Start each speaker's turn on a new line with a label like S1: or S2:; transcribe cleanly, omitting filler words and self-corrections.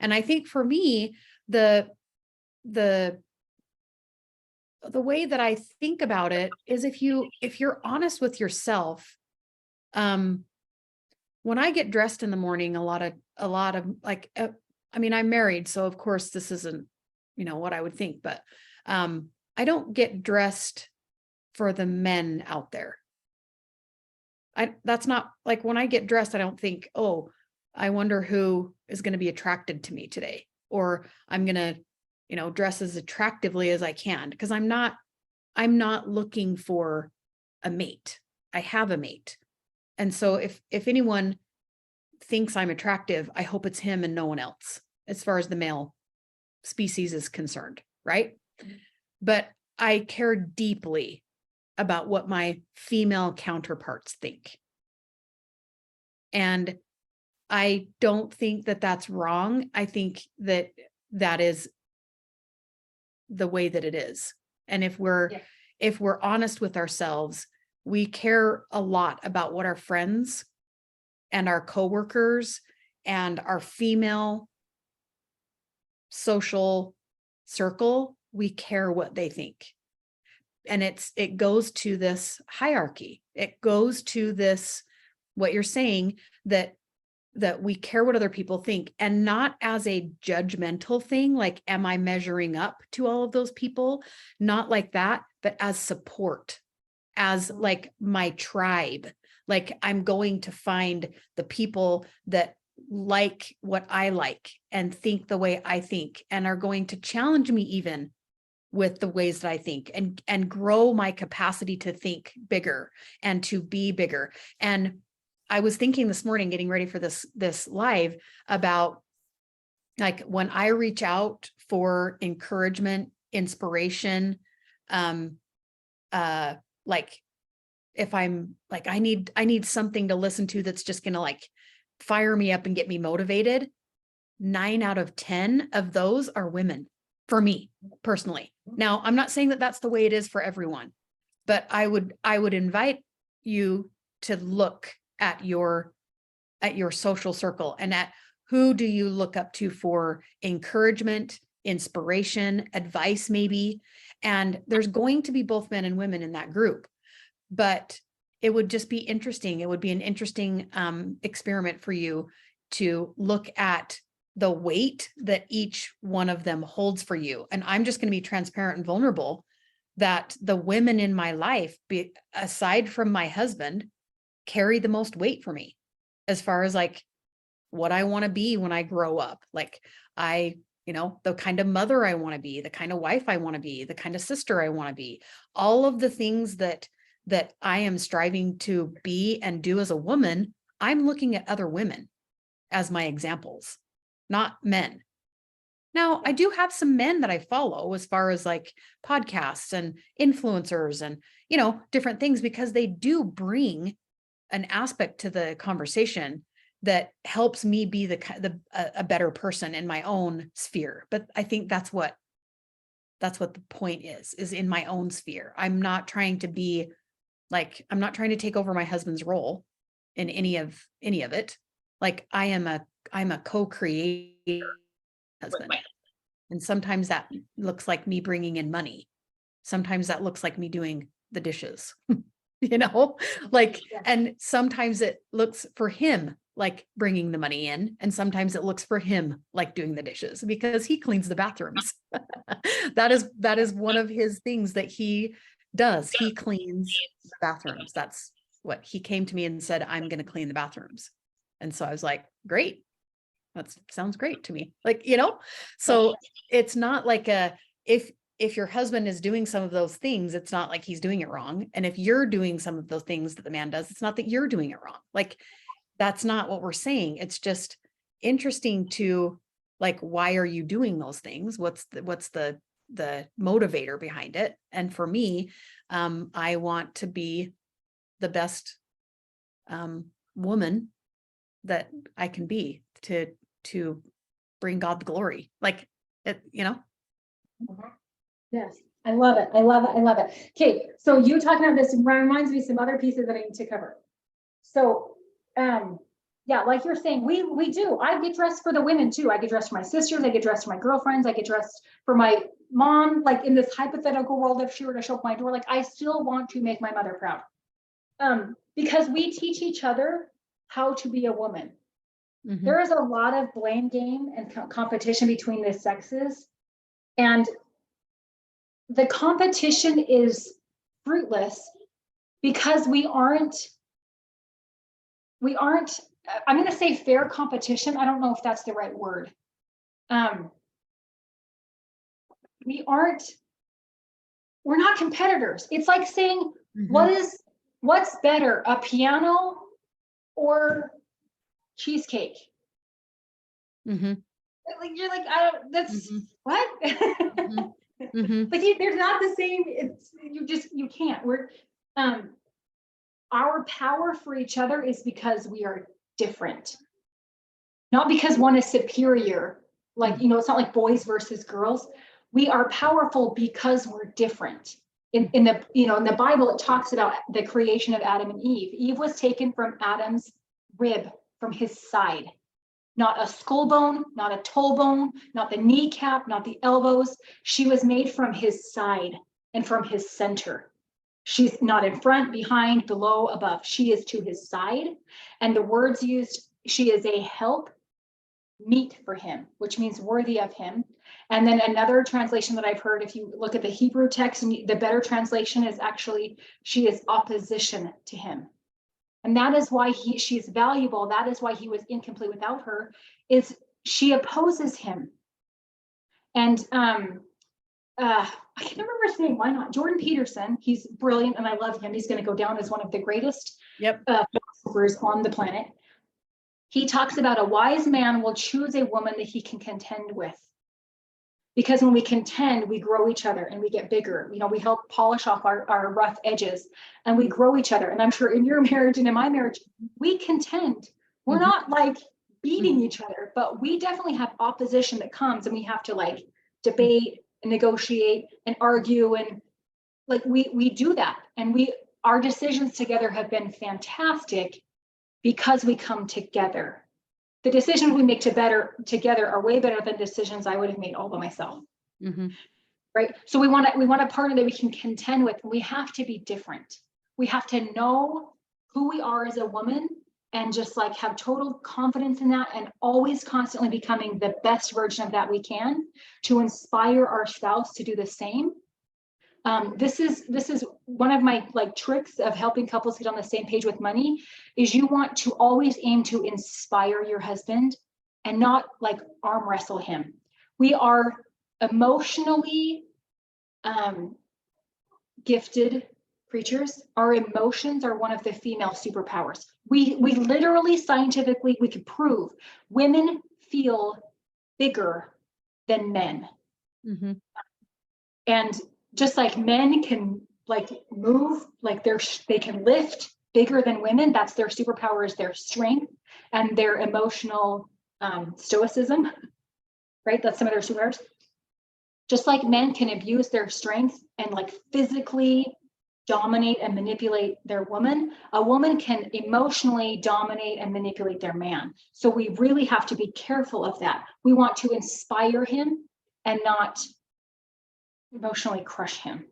S1: And I think for me, the way that I think about it is if you're honest with yourself, when I get dressed in the morning, a lot of like, I mean, I'm married, so of course this isn't, what I would think, but I don't get dressed for the men out there. That's not like when I get dressed, I don't think, oh, I wonder who is going to be attracted to me today, or I'm going to, dress as attractively as I can, because I'm not looking for a mate. I have a mate. And so if anyone thinks I'm attractive, I hope it's him and no one else, as far as the male species is concerned, right? But I care deeply about what my female counterparts think. And I don't think that that's wrong. I think that that is the way that it is. And if we're honest with ourselves, we care a lot about what our friends and our coworkers and our female social circle, we care what they think. And it goes to this hierarchy. It goes to this, what you're saying, that we care what other people think, and not as a judgmental thing. Like, am I measuring up to all of those people? Not like that, but as support, as like my tribe. Like, I'm going to find the people that like what I like and think the way I think, and are going to challenge me even with the ways that I think, and grow my capacity to think bigger and to be bigger. And I was thinking this morning, getting ready for this live, about like when I reach out for encouragement, inspiration, like if I'm like, I need something to listen to that's just going to like fire me up and get me motivated. 9 out of 10 of those are women, for me personally. Now, I'm not saying that that's the way it is for everyone, but I would invite you to look at your social circle, and at who do you look up to for encouragement, inspiration, advice, maybe. And there's going to be both men and women in that group, but it would just be interesting. It would be an interesting experiment for you to look at the weight that each one of them holds for you. And I'm just going to be transparent and vulnerable that the women in my life, aside from my husband, carry the most weight for me, as far as like what I want to be when I grow up. Like the kind of mother I want to be, the kind of wife I want to be, the kind of sister I want to be, all of the things that I am striving to be and do as a woman. I'm looking at other women as my examples, not men. Now, I do have some men that I follow as far as like podcasts and influencers and, different things, because they do bring an aspect to the conversation that helps me be a better person in my own sphere. But I think that's what the point is in my own sphere. I'm not trying to be like, I'm not trying to take over my husband's role in any of it. Like, I'm a co-creator husband. And sometimes that looks like me bringing in money. Sometimes that looks like me doing the dishes, like, and sometimes it looks for him like bringing the money in. And sometimes it looks for him like doing the dishes, because he cleans the bathrooms. That is one of his things that he does. He cleans the bathrooms. That's what he came to me and said, I'm going to clean the bathrooms. And so I was like, great. That sounds great to me. Like, so it's not like if your husband is doing some of those things, it's not like he's doing it wrong. And if you're doing some of those things that the man does, it's not that you're doing it wrong. Like, that's not what we're saying. It's just interesting to like, why are you doing those things? What's the motivator behind it? And for me, I want to be the best woman that I can be to bring God the glory. Like it,
S2: Yes, I love it. I love it. I love it. Okay, so you talking about this reminds me of some other pieces that I need to cover. So, Yeah, like you're saying, we do. I get dressed for the women too. I get dressed for my sisters, I get dressed for my girlfriends, I get dressed for my mom, like in this hypothetical world, if she were to show up my door, like I still want to make my mother proud. Because we teach each other how to be a woman.
S1: Mhm.
S2: There is a lot of blame game and competition between the sexes. And the competition is fruitless because we aren't, I'm going to say fair competition. I don't know if that's the right word. We're not competitors. It's like saying,
S1: Mhm.
S2: what's better, a piano or cheesecake?
S1: Mhm.
S2: Like you're like, I don't, that's
S1: Mhm.
S2: what?
S1: Mhm. Mhm.
S2: Like they're not the same. It's you can't. Our power for each other is because we are different, not because one is superior. Like, it's not like boys versus girls. We are powerful because we're different. In the Bible, it talks about the creation of Adam and Eve. Eve was taken from Adam's rib, from his side. Not a skull bone, not a toe bone, not the kneecap, not the elbows. She was made from his side and from his center. She's not in front, behind, below, above. She is to his side. And the words used, she is a help meet for him, which means worthy of him. And then another translation that I've heard, if you look at the Hebrew text, and the better translation is actually, she is opposition to him. And that is why she's valuable. That is why he was incomplete without her, is she opposes him. And I can't remember his name. Why not? Jordan Peterson. He's brilliant and I love him. He's going to go down as one of the greatest philosophers on the planet. He talks about a wise man will choose a woman that he can contend with. Because when we contend, we grow each other and we get bigger. We help polish off our rough edges and we grow each other. And I'm sure in your marriage and in my marriage, we contend. We're not like beating each other, but we definitely have opposition that comes and we have to like debate and negotiate and argue. And like we do that. And our decisions together have been fantastic because we come together. The decisions we make together are way better than decisions I would have made all by myself. Right. So we want a partner that we can contend with. We have to be different. We have to know who we are as a woman and just like have total confidence in that and always constantly becoming the best version of that we can to inspire our spouse to do the same. This is one of my like tricks of helping couples get on the same page with money is you want to always aim to inspire your husband and not like arm wrestle him. We are emotionally gifted creatures. Our emotions are one of the female superpowers. We literally scientifically, we could prove women feel bigger than men. And just like men can like move, like they can lift bigger than women, that's their superpower, is their strength and their emotional stoicism, right? That's some of their superpowers. Just like men can abuse their strength and like physically dominate and manipulate their woman, a woman can emotionally dominate and manipulate their man. So we really have to be careful of that. We want to inspire him and not emotionally crush him.